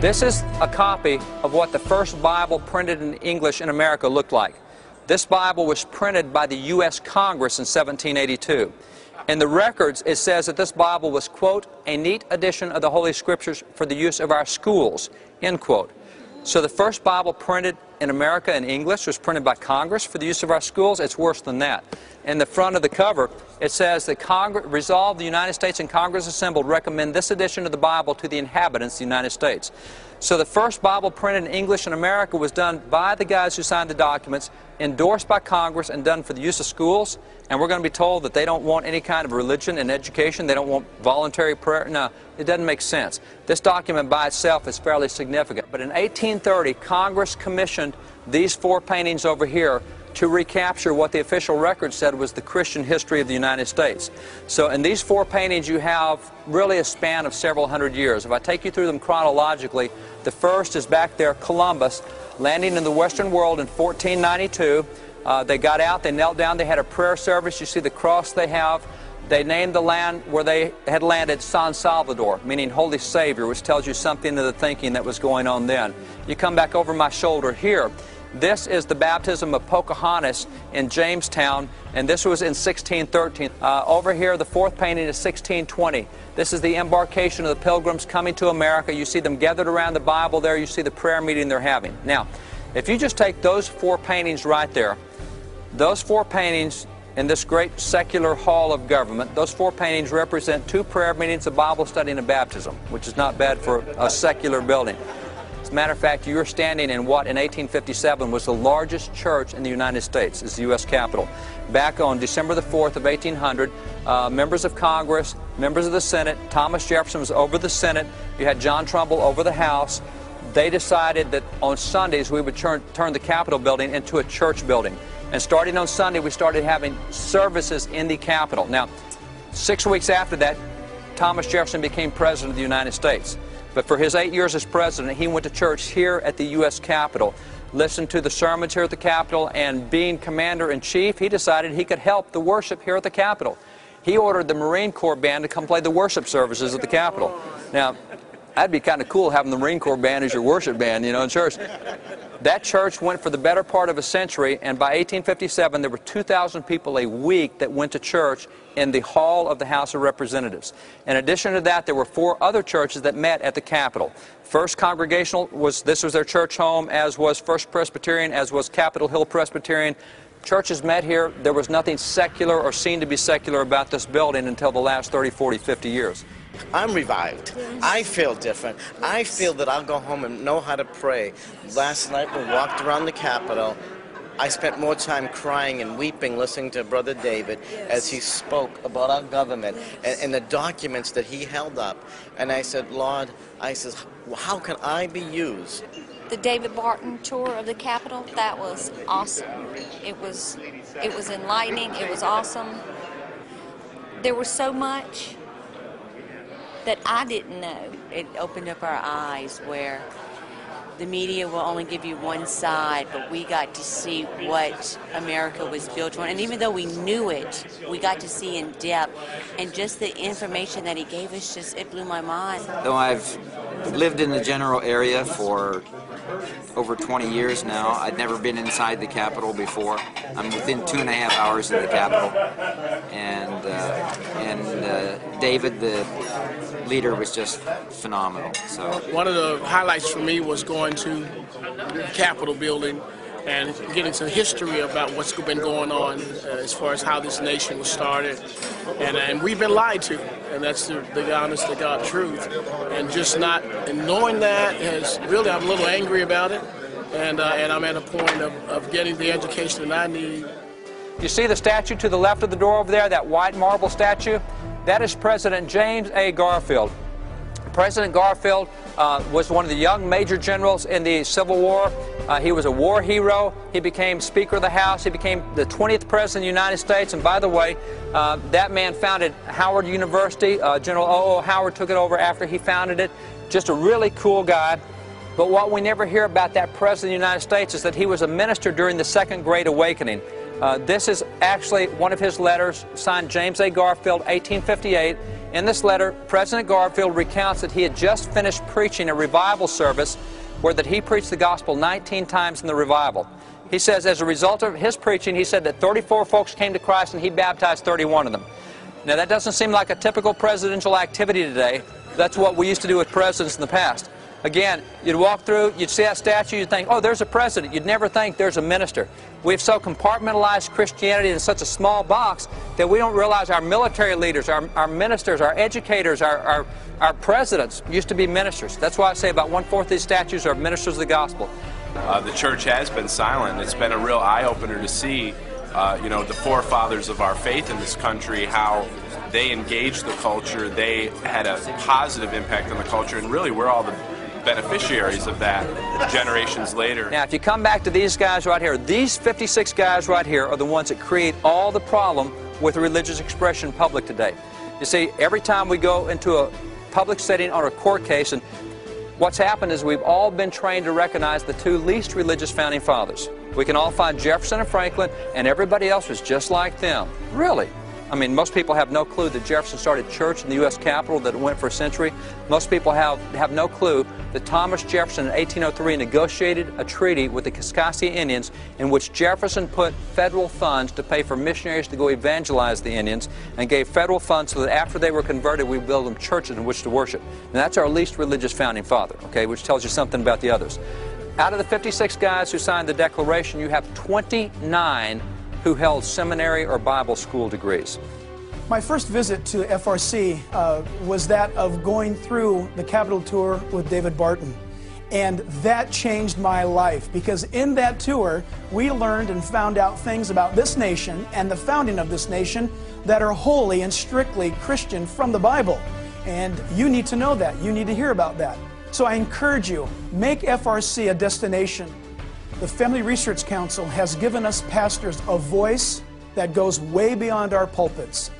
This is a copy of what the first Bible printed in English in America looked like. This Bible was printed by the U.S. Congress in 1782. In the records, it says that this Bible was, quote, a neat edition of the Holy Scriptures for the use of our schools, end quote. So the first Bible printed in America in English was printed by Congress for the use of our schools. It's worse than that. In the front of the cover, it says that Congress resolved the United States and Congress assembled recommend this edition of the Bible to the inhabitants of the United States. So the first Bible printed in English in America was done by the guys who signed the documents, endorsed by Congress, and done for the use of schools. And we're going to be told that they don't want any kind of religion and education. They don't want voluntary prayer. No, it doesn't make sense. This document by itself is fairly significant. But in 1830, Congress commissioned these four paintings over here to recapture what the official record said was the Christian history of the United States. So in these four paintings you have really a span of several hundred years. If I take you through them chronologically, the first is back there, Columbus, landing in the Western world in 1492. They got out, they knelt down, they had a prayer service. You see the cross they have. They named the land where they had landed San Salvador, meaning Holy Savior, which tells you something of the thinking that was going on then. You come back over my shoulder here. This is the baptism of Pocahontas in Jamestown, and this was in 1613. Over here, the fourth painting is 1620. This is the embarkation of the Pilgrims coming to America. You see them gathered around the Bible there. You see the prayer meeting they're having. Now, if you just take those four paintings right there, those four paintings in this great secular hall of government, those four paintings represent two prayer meetings, a Bible study, and a baptism, which is not bad for a secular building. As a matter of fact, you're standing in what in 1857 was the largest church in the United States, is the U.S. Capitol. Back on December the 4th of 1800, members of Congress, members of the Senate, Thomas Jefferson was over the Senate, you had John Trumbull over the House. They decided that on Sundays we would turn the Capitol building into a church building. And starting on Sunday, we started having services in the Capitol. Now, 6 weeks after that, Thomas Jefferson became President of the United States. But for his 8 years as President, he went to church here at the U.S. Capitol, listened to the sermons here at the Capitol, and being Commander-in-Chief, he decided he could help the worship here at the Capitol. He ordered the Marine Corps Band to come play the worship services at the Capitol. Now, that'd be kind of cool having the Marine Corps Band as your worship band, you know, in church. That church went for the better part of a century, and by 1857 there were 2,000 people a week that went to church in the hall of the House of Representatives. In addition to that, there were four other churches that met at the Capitol. First Congregational was their church home, as was First Presbyterian, as was Capitol Hill Presbyterian. Churches met here. There was nothing secular or seen to be secular about this building until the last 30, 40, 50 years. I'm revived. I feel different. I feel that I'll go home and know how to pray. Last night we walked around the Capitol. I spent more time crying and weeping listening to Brother David as he spoke about our government and the documents that he held up. And I said, Lord, how can I be used? The David Barton tour of the Capitol, that was awesome. It was enlightening. It was awesome. There was so much that I didn't know. It opened up our eyes where the media will only give you one side, but we got to see what America was built on. And even though we knew it, we got to see in depth. And just the information that he gave us, it blew my mind. Though I've lived in the general area for over 20 years now, I'd never been inside the Capitol before. I'm within 2.5 hours of the Capitol. And David, the leader, was just phenomenal. So one of the highlights for me was going to the Capitol building and getting some history about what's been going on as far as how this nation was started. And we've been lied to, and that's the honest to God truth. And just and knowing that has really, I'm a little angry about it, and I'm at a point of getting the education that I need. You see the statue to the left of the door over there, that white marble statue? That is President James A. Garfield. President Garfield was one of the young major generals in the Civil War. He was a war hero. He became Speaker of the House. He became the 20th President of the United States. And by the way, that man founded Howard University. General O.O. Howard took it over after he founded it. Just a really cool guy. But what we never hear about that President of the United States is that he was a minister during the Second Great Awakening. This is actually one of his letters, signed James A. Garfield, 1858. In this letter, President Garfield recounts that he had just finished preaching a revival service where that he preached the gospel 19 times in the revival. He says as a result of his preaching, he said that 34 folks came to Christ and he baptized 31 of them. Now that doesn't seem like a typical presidential activity today. That's what we used to do with presidents in the past. Again, you'd walk through, you'd see that statue, you'd think, oh, there's a president. You'd never think there's a minister. We've so compartmentalized Christianity in such a small box that we don't realize our military leaders, our ministers, our educators, our presidents used to be ministers. That's why I say about 1/4 of these statues are ministers of the gospel. The church has been silent. It's been a real eye-opener to see, the forefathers of our faith in this country, how they engaged the culture. They had a positive impact on the culture, and really we're all the beneficiaries of that generations later. Now, if you come back to these guys right here, these 56 guys right here are the ones that create all the problem with religious expression in public today. You see, every time we go into a public setting on a court case, and what's happened is we've all been trained to recognize the two least religious founding fathers. We can all find Jefferson and Franklin, and everybody else was just like them. Really? I mean, most people have no clue that Jefferson started church in the U.S. Capitol, that it went for a century. Most people have no clue that Thomas Jefferson in 1803 negotiated a treaty with the Kaskaskia Indians in which Jefferson put federal funds to pay for missionaries to go evangelize the Indians and gave federal funds so that after they were converted, we build them churches in which to worship. And that's our least religious founding father, okay, which tells you something about the others. Out of the 56 guys who signed the Declaration, you have 29 who held seminary or Bible school degrees. My first visit to FRC was that of going through the Capitol tour with David Barton. And that changed my life, because in that tour, we learned and found out things about this nation and the founding of this nation that are wholly and strictly Christian from the Bible. And you need to know that. You need to hear about that. So I encourage you, make FRC a destination. The Family Research Council has given us pastors a voice that goes way beyond our pulpits.